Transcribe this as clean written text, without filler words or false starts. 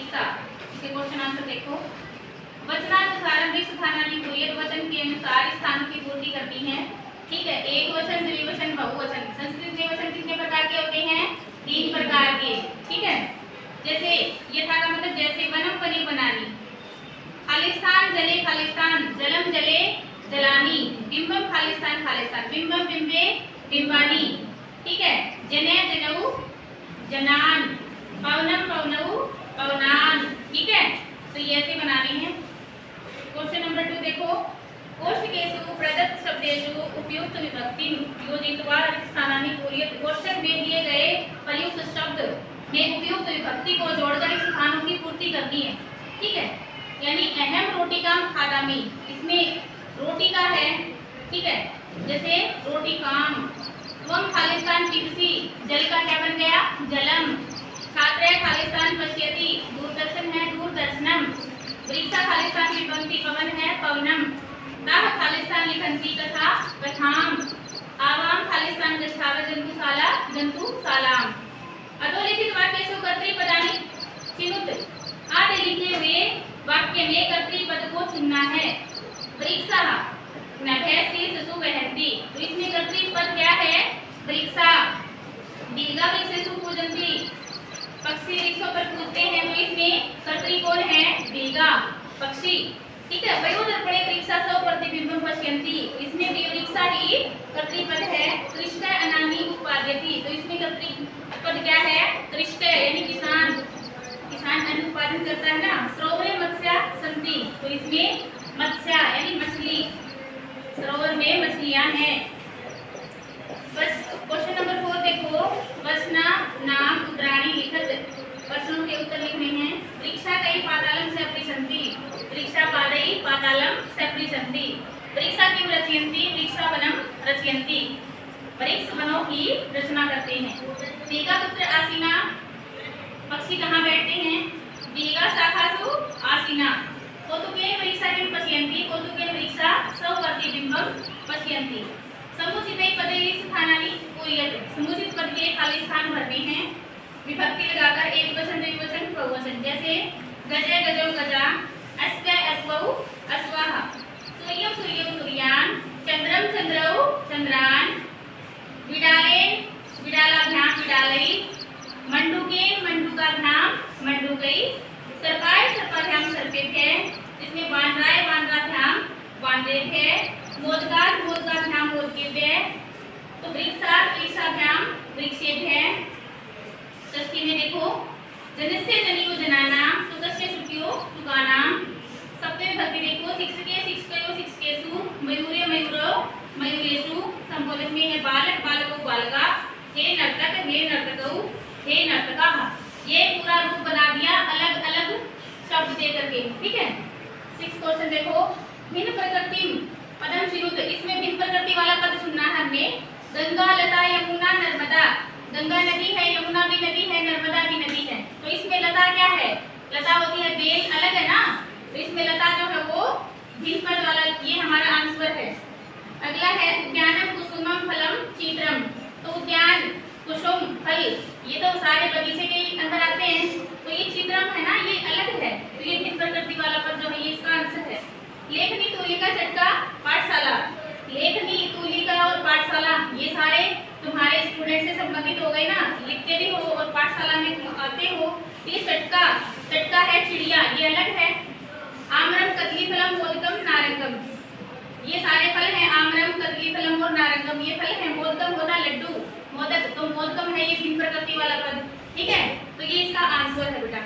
वृक्षा। इसके question answer देखो। वचनानुसार वृक्ष खानानी हुर्रियत वचन के अनुसार स्थानों की पूर्ति करती है। ठीक है, एक वचन, द्विवचन, बहुवचन। संस्कृत में वचन कितने प्रकार के होते हैं? 3 प्रकार के। ठीक है, जैसे यथा का मतलब जैसे वनम वने वनानी, खालिस्तान जले खालिस्तान, जलम जले जलानी, बिंबम खालिस्तान खालिस्तान, बिंबम बिंबे बिंबानी। ठीक है, जने जनऊ जनान, पवनम पवनऊ पवनान। ठीक है, तो ये ऐसे बनाने हैं। क्वेश्चन नंबर 2 देखो। कोष्ठकेषु प्रदत्त शब्देषु उपयुक्त विभक्ति योजित्वा स्थानानि पूर्यत। कोष्ठक में दिए गए प्रयुक्त शब्द में उपयुक्त विभक्ति को जोड़कर इस स्थानों की पूर्ति करनी है। ठीक है, यानी अहम रोटिकाम खादामि, इसमें रोटी का है। ठीक है, जैसे रोटिकाम। त्वम खालिस्तान पिबसि, जल का क्या बन गया? जलम। छात्र खालिस्तान पश्यति, दूरदर्शन है दूरदर्शनम। वृक्षा खालिस्तान पिबन्ति, पवन है पवनम। ताः खालिस्तान लिखन्ति कथा कथाम। आवाम खालिस्तान गच्छाव जंतुशाला जंतुशालाम। अधोलिखित वाक्येषु कर्तृपदानि चिनुत। आगे लिखे हुए वाक्य में कर्तृपद को चुनना है। वृक्षा नभः शीर्षसु वहन्ति, तो इसमें कर्तृपद क्या है? वृक्षा। दीर्घा वृक्षेषु पूजन्ति, पक्षी वृक्षों पर पूजते हैं, तो इसमें कर्तृ कौन है? दीर्घा, पक्षी। ठीक है, वयोदर्पणे वृक्षा सौ प्रतिबिंबम पश्यन्ति, इसमें भी वृक्षा ही कर्तृपद है। कृष्ण अनानि उत्पाद्यति, तो इसमें कर्तृपद क्या है? कृष्ण यानी किसान। किसान अन्न उत्पादन करता है ना। सरोवरे मत्स्या सन्ति, तो इसमें मत्स्या यानी मछली, सरोवर में मछलियां हैं। बस क्वेश्चन नंबर 4 देखो। वचना नाम उत्तराणी लिखत, प्रश्नों के उत्तर लिखने हैं। वृक्षा कई पातालम से अपरिशन्ति, वृक्षा पादई पातालम से अपरिशन्ति। वृक्षा किम रचयन्ति, वृक्षा वनम रचयन्ति, वृक्ष वनों की रचना करते हैं। दीर्घा पुत्र आसीना, पक्षी कहाँ बैठते हैं? दीर्घा शाखासु आसीना। कौतुकेन वृक्षा किम पश्यन्ति, कौतुकेन वृक्षा सौ प्रतिबिंबम पश्यन्ति। समुचितै पदैः स्थानानि पूर्यत, समुचित पद के खाली स्थान भरने हैं विभक्ति लगाकर। एक वचन, द्विवचन, बहुवचन। जैसे गजे गजौ गजा, अश्वे अश्वौ अश्वाः, सूर्यं सूर्यौ सूर्यान्, चंद्रम चंद्रौ चंद्रान्, विडालेन विडालाभ्यां विडालै, मंडूकेन मंडूकाभ्यां मंडूकै, सर्पाय सर्पाभ्यां सर्पेभ्यः, जिसमें वानराय वानराभ्यां वानरेभ्यः, मोदकात् मोदकाभ्यां मोदकेभ्यः, तो वृक्षात् वृक्षाभ्यां वृक्षेभ्यः। षष्ठी में देखो। जनस्य जनियो जनानां, सुतस्य सुतयो सुकानां। सप्तमी विभक्ति देखो। शिक्षके शिक्षकयो शिक्षकेषु, मयूरे मयूरौ मयूरेषु। संबोधन में है बालक बालकौ बालिका, हे नर्तक हे नर्तकौ हे नर्तकाः। ये पूरा रूप बना दिया अलग अलग शब्द दे करके। ठीक है, 6 क्वेश्चन देखो। भिन्न प्रकृति पदम चिनुत, इसमें भिन्न प्रकृति वाला पद चुनना है हमें। गंगा लता यमुना नर्मदा, गंगा नदी है, यमुना भी नदी है, नर्मदा भी नदी है, तो इसमें लता क्या है? लता होती है बेल, अलग है ना, तो इसमें लता जो है वो भिन्न पद वाला, ये हमारा आंसर है। अगला है उद्यानम कुसुमम फलम चित्रम, तो उद्यान कुसुम फल ये तो सारे बगीचे के अंदर आते हैं, तो ये चित्रम है ना, ये अलग है, तो ये भिन्न प्रकृति वाला पद जो है ये इसका आंसर है। लेखनी तूलिका चटका पाठशाला, लेखनी तूलिका और पाठशाला ये सारे तुम्हारे स्टूडेंट से संबंधित हो गए ना, लिखते भी हो और पाठशाला में आते हो। ये चटका, चटका है चिड़िया, ये अलग है। आम्रम कदली फलम मोदकम नारंगम, ये सारे फल हैं। आम्रम कदली फलम और नारंगम ये फल हैं। मोदकम होता लड्डू, मोदक, तो मोदकम है ये भिन्न प्रकृति वाला पद। ठीक है, तो ये इसका आंसर है बेटा।